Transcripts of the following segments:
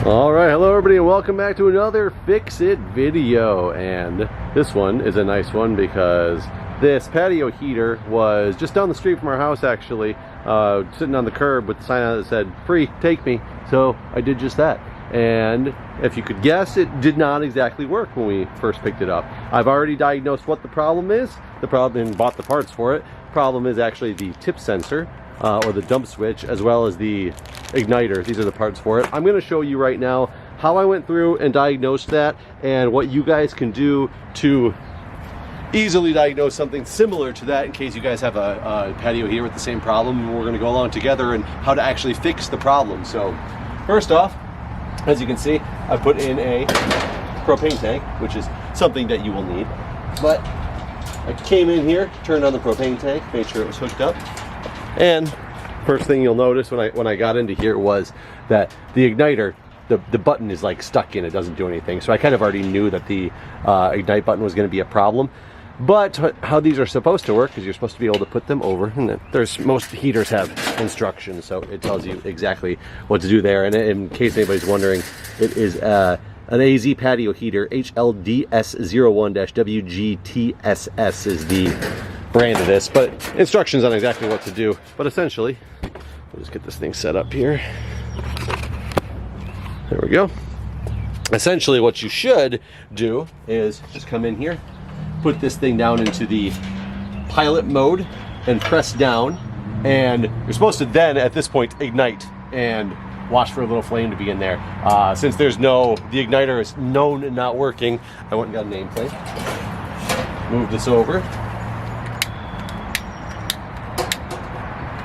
Alright, hello everybody and welcome back to another Fix It video. And this one is a nice one because this patio heater was just down the street from our house actually, sitting on the curb with the sign on it that said, "Free, take me." So I did just that. And if you could guess, it did not exactly work when we first picked it up. I've already diagnosed what the problem is, and bought the parts for it. The problem is actually the tip sensor. Or the dump switch, as well as the igniter. These are the parts for it. I'm going to show you right now how I went through and diagnosed that, and what you guys can do to easily diagnose something similar to that in case you guys have a patio here with the same problem. And we're going to go along together and how to actually fix the problem. So first off, as you can see, I put in a propane tank, which is something that you will need. But I came in here, turned on the propane tank, made sure it was hooked up. And first thing you'll notice when I got into here was that the igniter, the button is like stuck in, it doesn't do anything. So I kind of already knew that the ignite button was going to be a problem. But how these are supposed to work is you're supposed to be able to put them over, and most heaters have instructions, so it tells you exactly what to do there. And in case anybody's wondering, it is an AZ patio heater, HLDS01-WGTSS is the brand of this, but instructions on exactly what to do. But essentially, we'll just get this thing set up here. There we go. Essentially what you should do is just come in here, put this thing down into the pilot mode and press down, and you're supposed to then at this point ignite and watch for a little flame to be in there. Since the igniter is known and not working, I went and got a nameplate, move this over.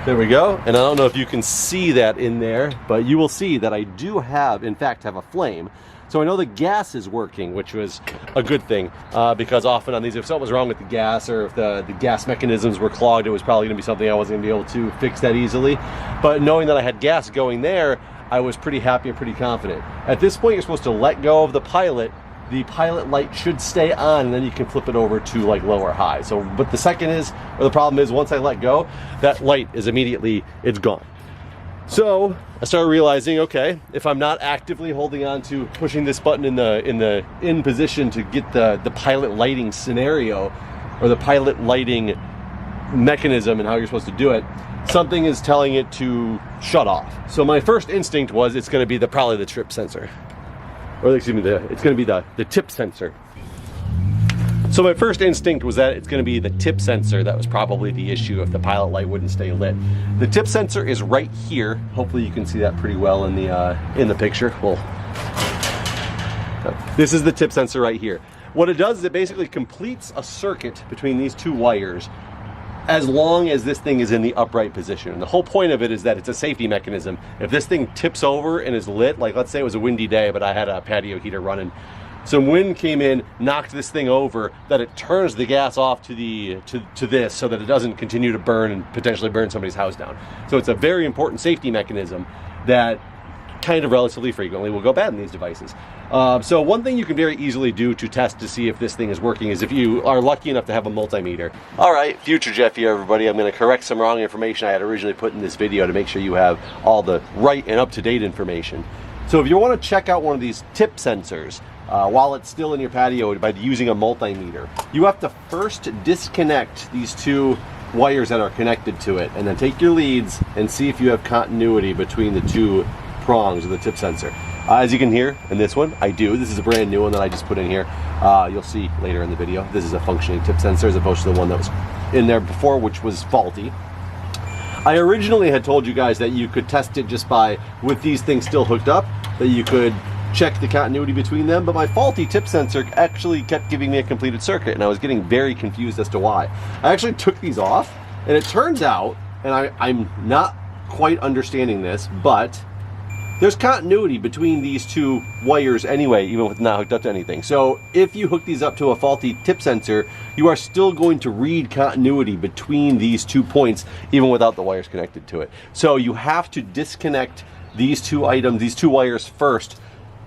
There we go, and I don't know if you can see that in there, but you will see that I do in fact have a flame. So I know the gas is working, which was a good thing, because often on these, if something was wrong with the gas or if the gas mechanisms were clogged, it was probably going to be something I wasn't going to be able to fix that easily. But knowing that I had gas going there, I was pretty happy and pretty confident. At this point, you're supposed to let go of the pilot. The pilot light should stay on, and then you can flip it over to like low or high. So, but the problem is once I let go, that light is it's gone. So I started realizing, okay, if I'm not actively holding on to pushing this button in position to get the pilot lighting scenario, or the pilot lighting mechanism and how you're supposed to do it, something is telling it to shut off. So my first instinct was it's going to be probably the trip sensor. Or excuse me, it's going to be the tip sensor. So my first instinct was that it's going to be the tip sensor that was probably the issue if the pilot light wouldn't stay lit. The tip sensor is right here. Hopefully you can see that pretty well in the picture. Well, this is the tip sensor right here. What it does is it basically completes a circuit between these two wires as long as this thing is in the upright position. And the whole point of it is that it's a safety mechanism. If this thing tips over and is lit, like let's say it was a windy day, but I had a patio heater running, some wind came in, knocked this thing over, that it turns the gas off to this so that it doesn't continue to burn and potentially burn somebody's house down. So it's a very important safety mechanism that kind of relatively frequently will go bad in these devices. So one thing you can very easily do to test to see if this thing is working is if you are lucky enough to have a multimeter. Alright, Future Jeff here everybody. I'm going to correct some wrong information I had originally put in this video to make sure you have all the right and up-to-date information. So if you want to check out one of these tip sensors while it's still in your patio by using a multimeter, you have to first disconnect these two wires that are connected to it, and then take your leads and see if you have continuity between the two prongs of the tip sensor. As you can hear in this one, I do. This is a brand new one that I just put in here. You'll see later in the video. This is a functioning tip sensor as opposed to the one that was in there before, which was faulty. I originally had told you guys that you could test it just with these things still hooked up, that you could check the continuity between them, but my faulty tip sensor actually kept giving me a completed circuit, and I was getting very confused as to why. I actually took these off, and it turns out, and I'm not quite understanding this, but there's continuity between these two wires anyway, even with not hooked up to anything. So if you hook these up to a faulty tip sensor, you are still going to read continuity between these 2 points, even without the wires connected to it. So you have to disconnect these two wires first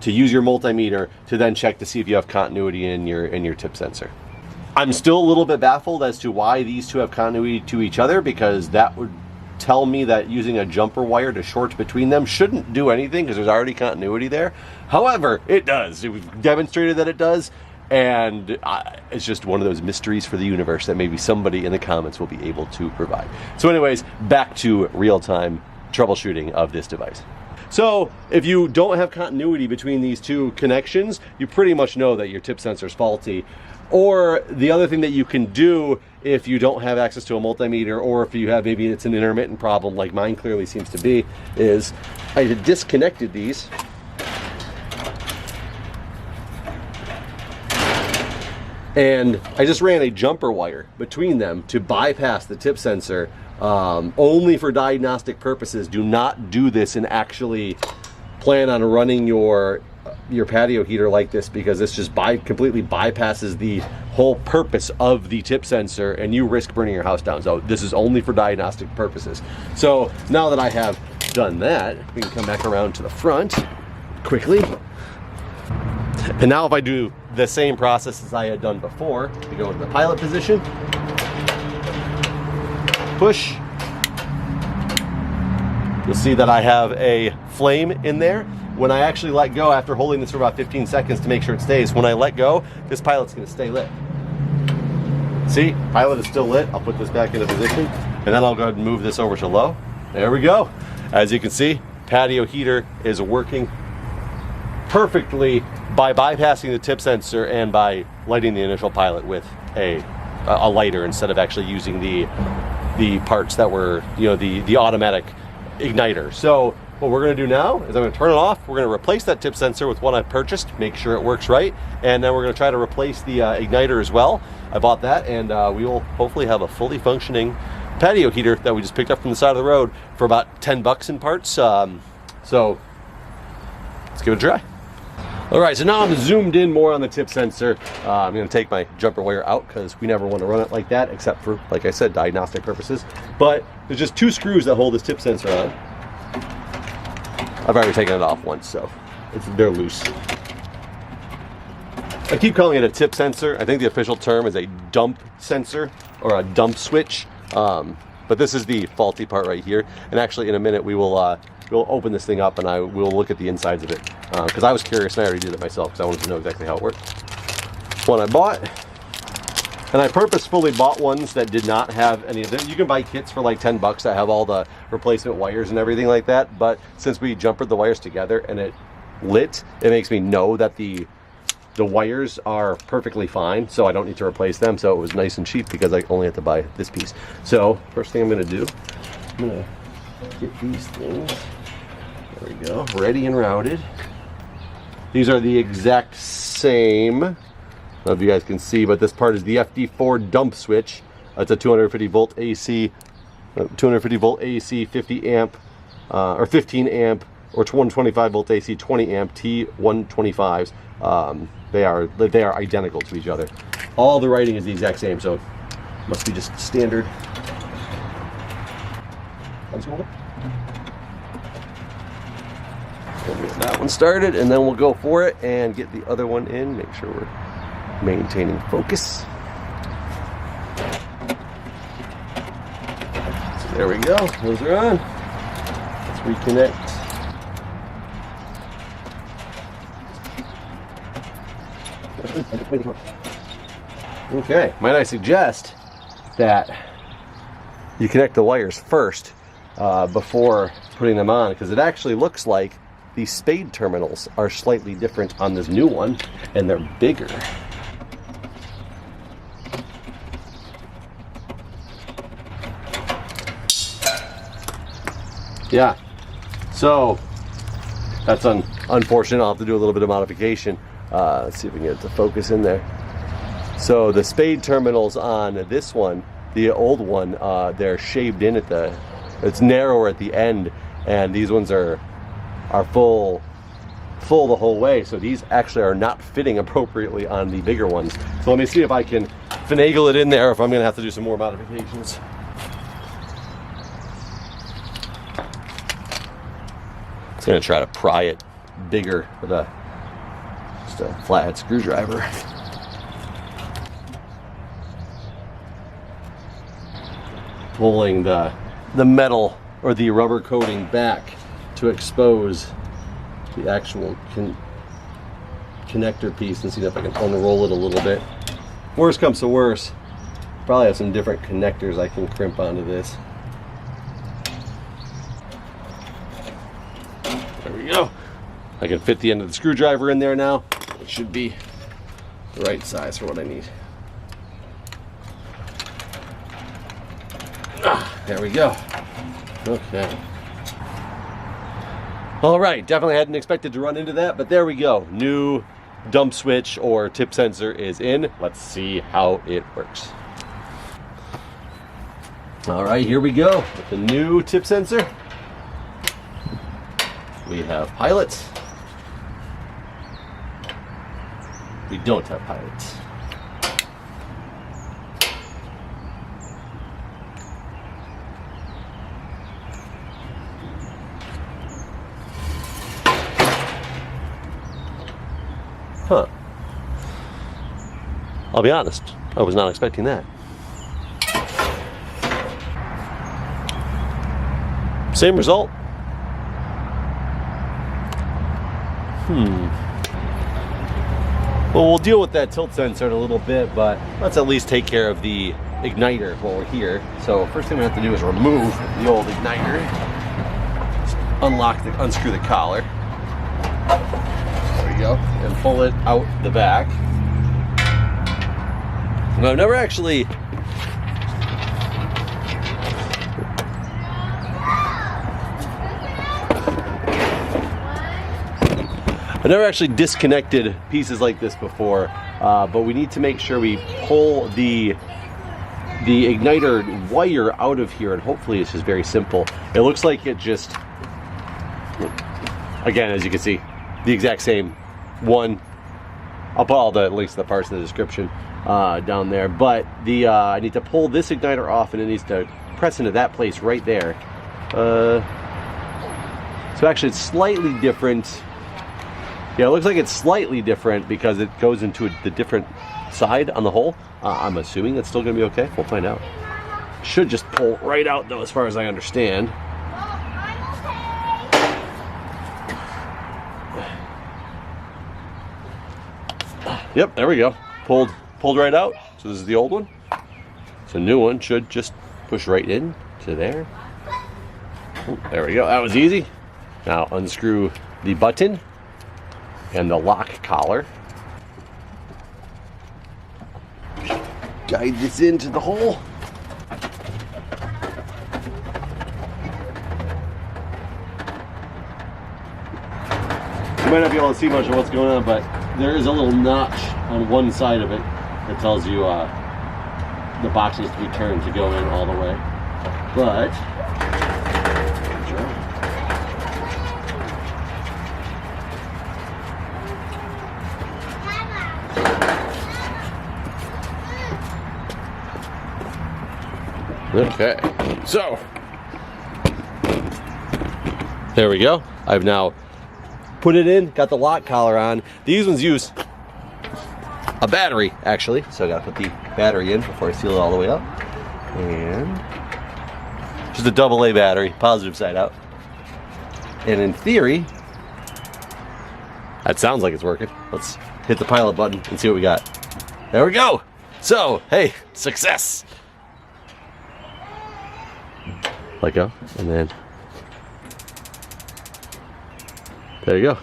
to use your multimeter to then check to see if you have continuity in your tip sensor. I'm still a little bit baffled as to why these two have continuity to each other, because that would tell me that using a jumper wire to short between them shouldn't do anything because there's already continuity there. However, it does. We've demonstrated that it does, and it's just one of those mysteries for the universe that maybe somebody in the comments will be able to provide. So anyways, back to real-time troubleshooting of this device. So if you don't have continuity between these two connections, you pretty much know that your tip sensor is faulty. Or the other thing that you can do if you don't have access to a multimeter, or if you have, maybe it's an intermittent problem like mine clearly seems to be, is I disconnected these. And I just ran a jumper wire between them to bypass the tip sensor, only for diagnostic purposes. Do not do this and actually plan on running your patio heater like this, because this just completely bypasses the whole purpose of the tip sensor, and you risk burning your house down. So this is only for diagnostic purposes. So now that I have done that, we can come back around to the front quickly. And now if I do the same process as I had done before, we go into the pilot position, push, you'll see that I have a flame in there. When I actually let go, after holding this for about 15 seconds to make sure it stays, when I let go, this pilot's gonna stay lit. See, pilot is still lit. I'll put this back into position, and then I'll go ahead and move this over to low. There we go. As you can see, patio heater is working perfectly by bypassing the tip sensor and by lighting the initial pilot with a lighter instead of actually using the parts that were, the automatic igniter. So what we're going to do now is I'm going to turn it off. We're going to replace that tip sensor with one I purchased, make sure it works right, and then we're going to try to replace the igniter as well. I bought that, and we will hopefully have a fully functioning patio heater that we just picked up from the side of the road for about 10 bucks in parts. So let's give it a try. All right, so now I'm zoomed in more on the tip sensor. I'm going to take my jumper wire out because we never want to run it like that, except for, like I said, diagnostic purposes. But there's just 2 screws that hold this tip sensor on. I've already taken it off once, so they're loose. I keep calling it a tip sensor. I think the official term is a dump sensor or a dump switch. But this is the faulty part right here. And actually, in a minute, we'll open this thing up and we'll look at the insides of it. Because I was curious and I already did it myself because I wanted to know exactly how it worked. One I bought. And I purposefully bought ones that did not have any of them. You can buy kits for like 10 bucks that have all the replacement wires and everything like that. But since we jumpered the wires together and it lit, it makes me know that the wires are perfectly fine. So I don't need to replace them. So it was nice and cheap because I only had to buy this piece. So first thing I'm going to do, I'm going to get these things. There we go. Ready and routed. These are the exact same. I don't know if you guys can see, but this part is the FD4 dump switch. It's a 250 volt AC, 50 amp, or 15 amp, or 125 volt AC, 20 amp T125s. They are identical to each other. All the writing is the exact same, so must be just standard. We'll get that one started, and then we'll go for it and get the other one in. Make sure we're maintaining focus. So there we go. Those are on. Let's reconnect. Okay. Might I suggest that you connect the wires first before putting them on, because it actually looks like the spade terminals are slightly different on this new one, and they're bigger. Yeah, so that's unfortunate. I'll have to do a little bit of modification. Let's see if we can get it to focus in there. So the spade terminals on this one, the old one, they're shaved in at it's narrower at the end, and these ones are full the whole way. So these actually are not fitting appropriately on the bigger ones. So let me see if I can finagle it in there, if I'm going to have to do some more modifications. I'm going to try to pry it bigger with just a flathead screwdriver. Pulling the the metal or the rubber coating back to expose the actual connector piece, and see if I can unroll it a little bit. Worst comes to worst, probably have some different connectors I can crimp onto this. There we go. I can fit the end of the screwdriver in there now. It should be the right size for what I need. There we go. Okay. All right, definitely hadn't expected to run into that, but there we go. New dump switch or tip sensor is in. Let's see how it works. All right, here we go with the new tip sensor. We have pilots. We don't have pilots. Huh. I'll be honest, I was not expecting that. Same result. Well, we'll deal with that tilt sensor in a little bit, but let's at least take care of the igniter while we're here. So first thing we have to do is remove the old igniter. Just unscrew the collar. There we go. And pull it out the back. Now, I've never actually disconnected pieces like this before, but we need to make sure we pull the igniter wire out of here, and hopefully it's just very simple. It looks like it just, again, as you can see, the exact same one. I'll put all the links to the parts in the description down there, but I need to pull this igniter off, and it needs to press into that place right there. So actually it's slightly different. Yeah, it looks like it's slightly different because it goes into the different side on the hole. I'm assuming it's still going to be okay. We'll find out. Should just pull right out though, as far as I understand. Yep, there we go. Pulled right out. So this is the old one. So new one should just push right in to there. Oh, there we go. That was easy. Now unscrew the button and the lock collar. Guide this into the hole. You might not be able to see much of what's going on, but there is a little notch on one side of it that tells you the box needs to be turned to go in all the way. But okay, so there we go. I've now put it in, got the lock collar on. These ones use a battery, actually, so I gotta put the battery in before I seal it all the way up. And just a AA battery, positive side out. And in theory, that sounds like it's working. Let's hit the pilot button and see what we got. There we go. So, hey, success. Let go, and then there you go.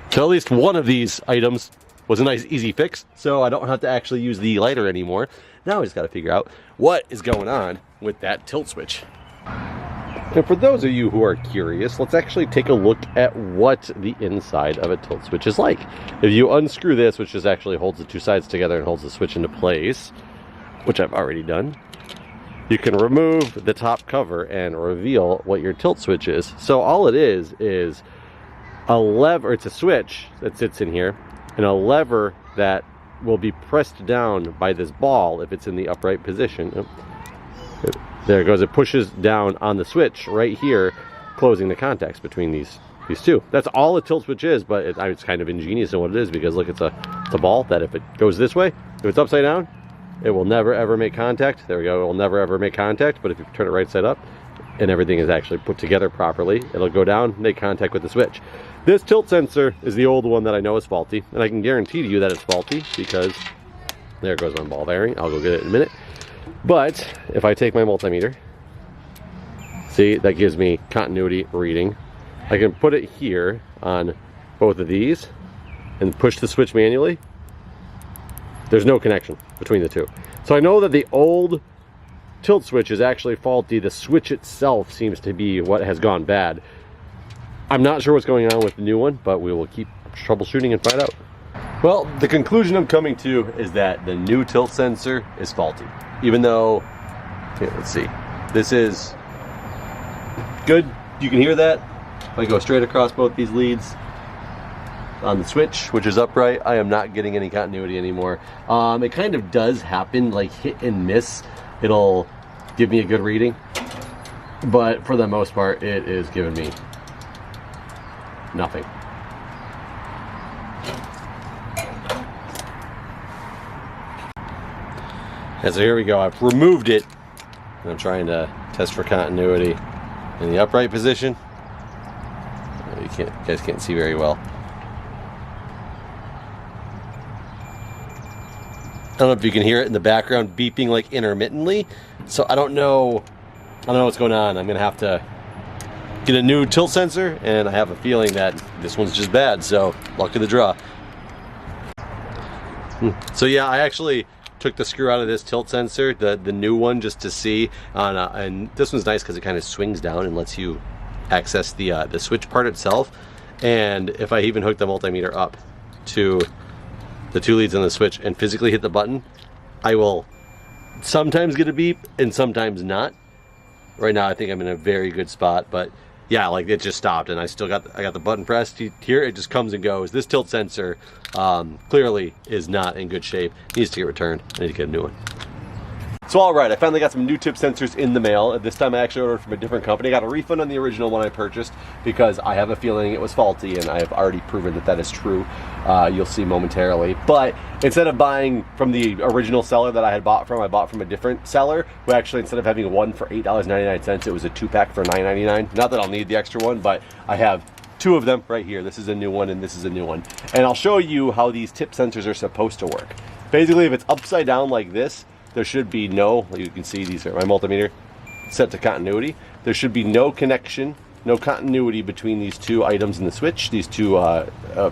So at least one of these items was a nice easy fix, so I don't have to actually use the lighter anymore. Now I just got to figure out what is going on with that tilt switch. And for those of you who are curious, let's actually take a look at what the inside of a tilt switch is like. If you unscrew this, which just actually holds the two sides together and holds the switch into place, which I've already done, you can remove the top cover and reveal what your tilt switch is. So all it is a lever. It's a switch that sits in here, and a lever that will be pressed down by this ball if it's in the upright position. There it goes. It pushes down on the switch right here, closing the contacts between these two. That's all a tilt switch is, but it's kind of ingenious in what it is, because look, it's a ball that if it goes this way, if it's upside down, it will never ever make contact. There we go. It will never ever make contact. But if you turn it right side up, and everything is actually put together properly, it'll go down, make contact with the switch. This tilt sensor is the old one that I know is faulty, and I can guarantee to you that it's faulty because there goes my ball bearing. I'll go get it in a minute. But if I take my multimeter, see, that gives me continuity reading. I can put it here on both of these and push the switch manually. There's no connection between the two. So I know that the old tilt switch is actually faulty. The switch itself seems to be what has gone bad. I'm not sure what's going on with the new one, but we will keep troubleshooting and find out. Well, the conclusion I'm coming to is that the new tilt sensor is faulty. Even though, here, let's see, this is good. You can hear that. If I go straight across both these leads on the switch, which is upright, I am not getting any continuity anymore. It kind of does happen, like hit and miss. It'll give me a good reading, but for the most part, it is giving me nothing. And so here we go. I've removed it, and I'm trying to test for continuity in the upright position. You guys can't see very well. I don't know if you can hear it in the background beeping like intermittently. So I don't know what's going on. I'm gonna have to get a new tilt sensor, and I have a feeling that this one's just bad. So luck of the draw. So yeah, I actually took the screw out of this tilt sensor, the new one, just to see. And this one's nice because it kind of swings down and lets you access the switch part itself. And if I even hook the multimeter up to the two leads on the switch and physically hit the button, I will sometimes get a beep and sometimes not. Right now I think I'm in a very good spot, but yeah, like it just stopped, and I got the button pressed. Here it just comes and goes. This tilt sensor clearly is not in good shape. Needs to get returned. I need to get a new one. So all right, I finally got some new tip sensors in the mail. This time I actually ordered from a different company. I got a refund on the original one I purchased because I have a feeling it was faulty, and I have already proven that that is true. You'll see momentarily. But instead of buying from the original seller that I had bought from, I bought from a different seller who actually, instead of having one for $8.99, it was a 2-pack for $9.99. Not that I'll need the extra one, but I have two of them right here. This is a new one and this is a new one. And I'll show you how these tip sensors are supposed to work. Basically, if it's upside down like this, there should be no, you can see these are my multimeter set to continuity. There should be no connection, no continuity between these two items in the switch, these two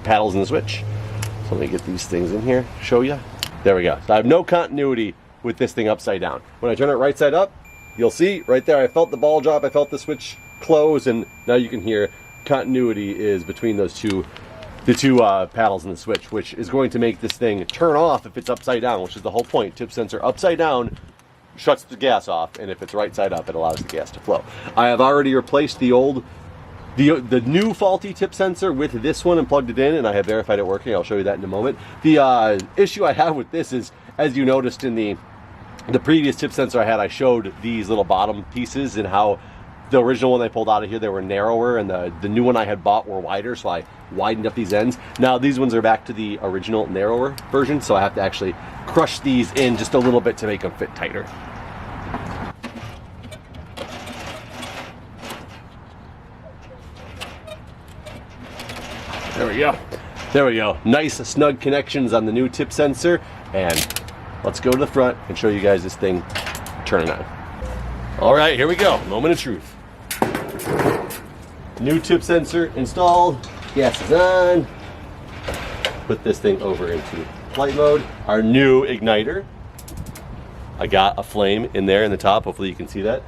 paddles in the switch. So let me get these things in here, show you. There we go. So I have no continuity with this thing upside down. When I turn it right side up, you'll see right there, I felt the ball drop, I felt the switch close, and now you can hear continuity is between those two, the two paddles in the switch, which is going to make this thing turn off if it's upside down, which is the whole point. Tip sensor upside down shuts the gas off, and if it's right side up, it allows the gas to flow. I have already replaced the new faulty tip sensor with this one and plugged it in, and I have verified it working. I'll show you that in a moment. The issue I have with this is, as you noticed in the previous tip sensor I had, I showed these little bottom pieces and how the original one I pulled out of here, they were narrower, and the new one I had bought were wider, so I widened up these ends. Now these ones are back to the original narrower version, so I have to actually crush these in just a little bit to make them fit tighter. There we go. There we go. Nice snug connections on the new tip sensor, and let's go to the front and show you guys this thing turning on. All right, here we go. Moment of truth. New tip sensor installed. Gas is on. Put this thing over into flight mode. Our new igniter. I got a flame in there in the top. Hopefully you can see that.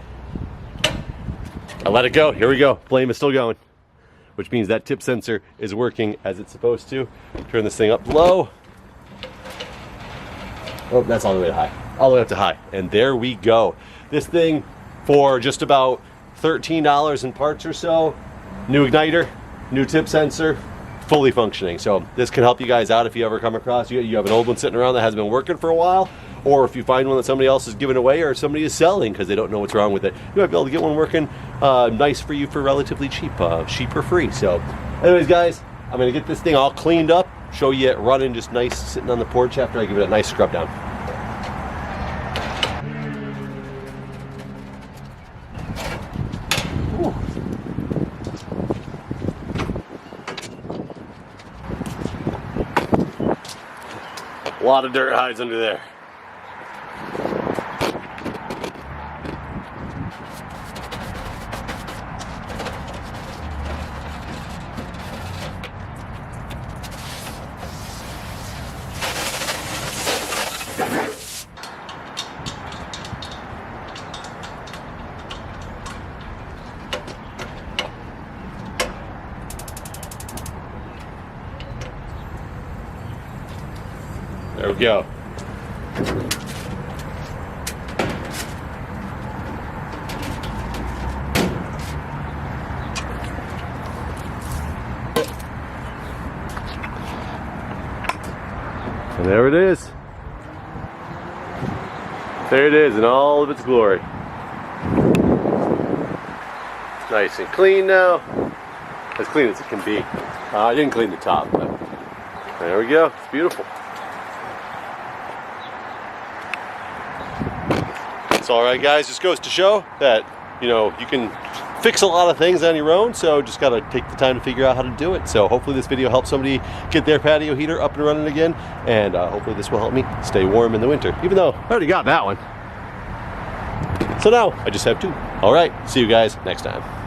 I let it go. Here we go. Flame is still going, which means that tip sensor is working as it's supposed to. Turn this thing up low. Oh, that's all the way to high. All the way up to high. And there we go. This thing, for just about $13 in parts or so, new igniter, new tip sensor, fully functioning. So this can help you guys out if you ever come across, you have an old one sitting around that hasn't been working for a while, or if you find one that somebody else is giving away or somebody is selling because they don't know what's wrong with it, you might be able to get one working nice for you for relatively cheap, cheap or free. So anyways, guys, I'm gonna get this thing all cleaned up, show you it running just nice, sitting on the porch after I give it a nice scrub down. A lot of dirt hides under there. There we go. And there it is. There it is in all of its glory. It's nice and clean now. As clean as it can be. I didn't clean the top, but there we go. It's beautiful. It's alright, guys. Just goes to show that, you know, you can fix a lot of things on your own, so just gotta take the time to figure out how to do it. So hopefully this video helps somebody get their patio heater up and running again, and hopefully this will help me stay warm in the winter, even though I already got that one. So now I just have two. Alright, see you guys next time.